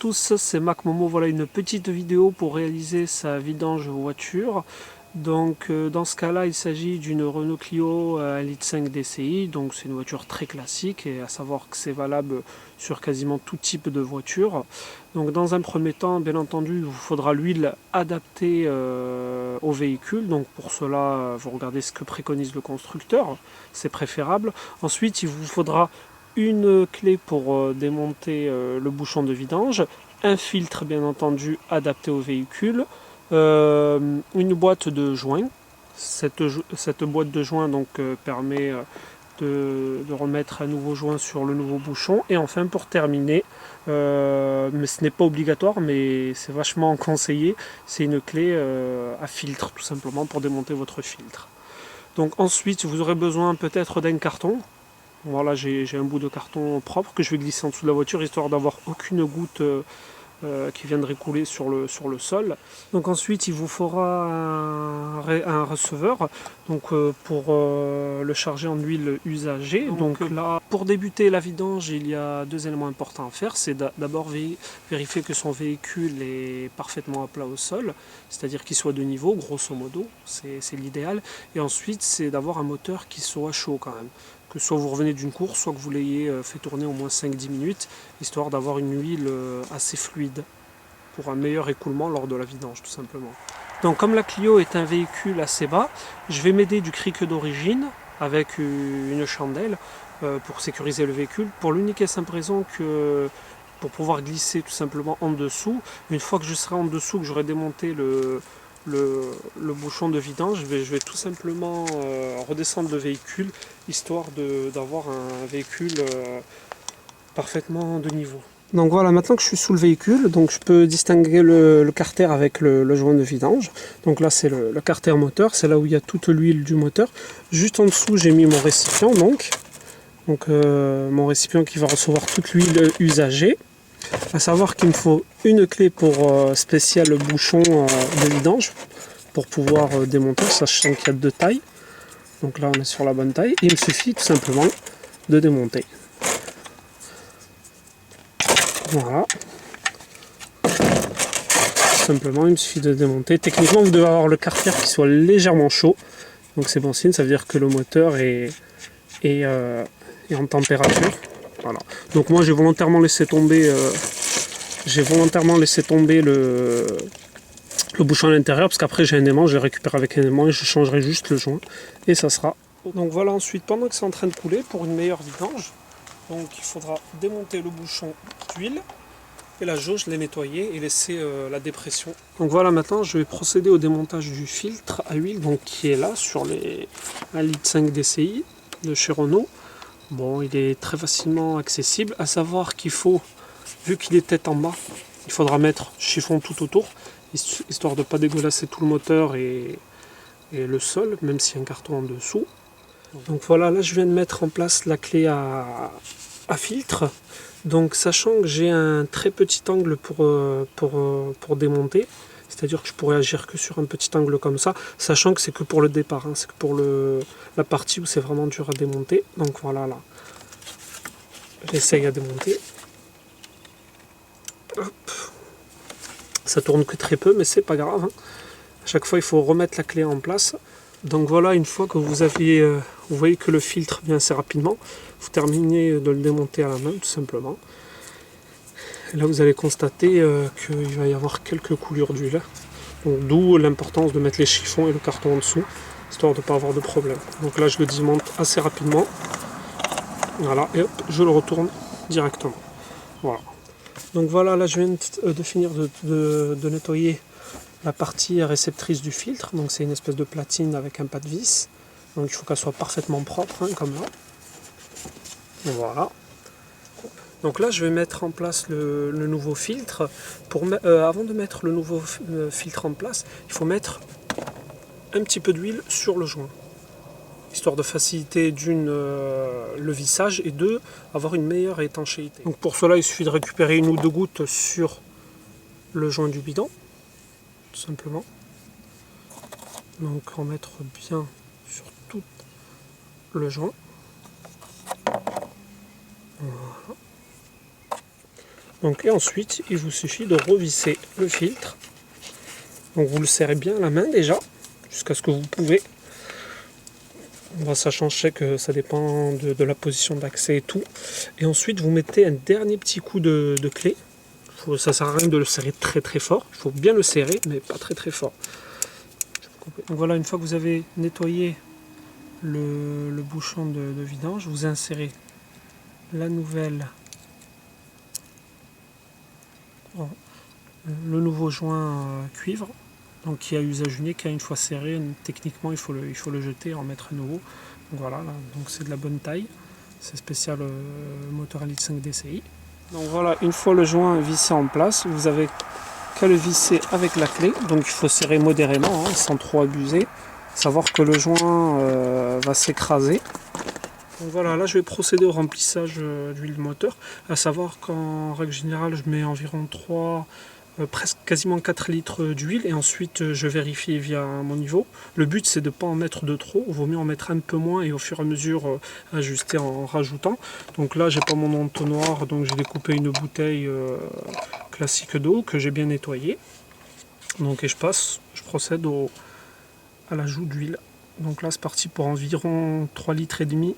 tous, c'est Mac Momo. Voilà une petite vidéo pour réaliser sa vidange voiture. Donc dans ce cas-là, il s'agit d'une Renault Clio 1,5 litre DCI. Donc c'est une voiture très classique et à savoir que c'est valable sur quasiment tout type de voiture. Donc dans un premier temps, bien entendu, il vous faudra l'huile adaptée au véhicule. Donc pour cela, vous regardez ce que préconise le constructeur, c'est préférable. Ensuite, il vous faudra une clé pour démonter le bouchon de vidange, un filtre bien entendu adapté au véhicule, une boîte de joints. Cette boîte de joints donc permet de remettre un nouveau joint sur le nouveau bouchon. Et enfin pour terminer, mais ce n'est pas obligatoire mais c'est vachement conseillé, c'est une clé à filtre tout simplement pour démonter votre filtre. Donc ensuite vous aurez besoin peut-être d'un carton. Voilà, j'ai un bout de carton propre que je vais glisser en dessous de la voiture histoire d'avoir aucune goutte qui viendrait couler sur le sol. Donc ensuite il vous faudra un receveur donc, pour le charger en huile usagée. Donc là, pour débuter la vidange, il y a deux éléments importants à faire. C'est d'abord vérifier que son véhicule est parfaitement à plat au sol, c'est-à-dire qu'il soit de niveau, grosso modo, c'est l'idéal. Et ensuite c'est d'avoir un moteur qui soit chaud quand même. Que soit vous revenez d'une course, soit que vous l'ayez fait tourner au moins 5-10 minutes, histoire d'avoir une huile assez fluide pour un meilleur écoulement lors de la vidange tout simplement. Donc comme la Clio est un véhicule assez bas, je vais m'aider du cric d'origine avec une chandelle pour sécuriser le véhicule, pour l'unique et simple raison que pour pouvoir glisser tout simplement en dessous, une fois que je serai en dessous, que j'aurai démonté le bouchon de vidange, je vais tout simplement redescendre le véhicule, histoire d'avoir un véhicule parfaitement de niveau. Donc voilà, maintenant que je suis sous le véhicule, donc je peux distinguer le carter avec le joint de vidange. Donc là c'est le carter moteur, c'est là où il y a toute l'huile du moteur. Juste en dessous j'ai mis mon récipient, donc mon récipient qui va recevoir toute l'huile usagée. À savoir qu'il me faut une clé pour spécial bouchon de vidange pour pouvoir démonter, sachant qu'il y a deux tailles. Donc là on est sur la bonne taille. Et il me suffit tout simplement de démonter. Voilà. Tout simplement il me suffit de démonter. Techniquement vous devez avoir le carter qui soit légèrement chaud. Donc c'est bon signe, ça veut dire que le moteur est en température. Voilà. Donc moi j'ai volontairement laissé tomber le bouchon à l'intérieur parce qu'après j'ai un aimant, je vais récupérer avec un aimant et je changerai juste le joint et ça sera. Donc voilà, ensuite pendant que c'est en train de couler, pour une meilleure vidange, donc il faudra démonter le bouchon d'huile et la jauge, les nettoyer et laisser la dépression. Donc voilà, maintenant je vais procéder au démontage du filtre à huile donc qui est là sur les 1,5 litre DCI de chez Renault. Bon, il est très facilement accessible, à savoir qu'il faut, vu qu'il est tête en bas, il faudra mettre chiffon tout autour, histoire de ne pas dégueulasser tout le moteur et le sol, même s'il y a un carton en dessous. Donc voilà, là je viens de mettre en place la clé à filtre. Donc sachant que j'ai un très petit angle pour démonter, c'est-à-dire que je pourrais agir que sur un petit angle comme ça, sachant que c'est que pour le départ, hein, c'est que pour la partie où c'est vraiment dur à démonter. Donc voilà, là, j'essaye à démonter. Hop. Ça tourne que très peu, mais c'est pas grave. Hein. À chaque fois, il faut remettre la clé en place. Donc voilà, une fois que vous voyez que le filtre vient assez rapidement, vous terminez de le démonter à la main, tout simplement. Et là, vous allez constater qu'il va y avoir quelques coulures d'huile. D'où l'importance de mettre les chiffons et le carton en dessous, histoire de ne pas avoir de problème. Donc là, je le démonte assez rapidement. Voilà, et hop, je le retourne directement. Voilà. Donc voilà, là, je viens de finir de nettoyer la partie réceptrice du filtre. Donc c'est une espèce de platine avec un pas de vis. Donc il faut qu'elle soit parfaitement propre, hein, comme là. Voilà. Donc là, je vais mettre en place le nouveau filtre. Avant de mettre le nouveau filtre en place, il faut mettre un petit peu d'huile sur le joint, histoire de faciliter d'une le vissage et deux, avoir une meilleure étanchéité. Donc pour cela, il suffit de récupérer une ou deux gouttes sur le joint du bidon, tout simplement. Donc en mettre bien sur tout le joint. Voilà. Donc, et ensuite, il vous suffit de revisser le filtre. Donc vous le serrez bien à la main déjà, jusqu'à ce que vous pouvez. Sachant que ça dépend de la position d'accès et tout. Et ensuite, vous mettez un dernier petit coup de clé. Ça ne sert à rien de le serrer très très fort. Il faut bien le serrer, mais pas très très fort. Donc voilà, une fois que vous avez nettoyé le bouchon de vidange, vous insérez la nouvelle, le nouveau joint cuivre, donc qui a usage unique. Une fois serré, techniquement il faut le jeter et en mettre un nouveau. Donc voilà, là, donc c'est de la bonne taille, c'est spécial moteur 1,5 litre DCI. Donc voilà, une fois le joint vissé en place, vous avez qu'à le visser avec la clé. Donc il faut serrer modérément, sans trop abuser. Savoir que le joint va s'écraser. Donc voilà, là je vais procéder au remplissage d'huile moteur. À savoir qu'en règle générale, je mets environ 3, presque quasiment 4 litres d'huile. Et ensuite, je vérifie via mon niveau. Le but, c'est de ne pas en mettre de trop. Il vaut mieux en mettre un peu moins et au fur et à mesure ajuster en rajoutant. Donc là, j'ai pas mon entonnoir, donc j'ai découpé une bouteille classique d'eau que j'ai bien nettoyée. Donc et je procède à l'ajout d'huile. Donc là c'est parti pour environ 3 litres et demi.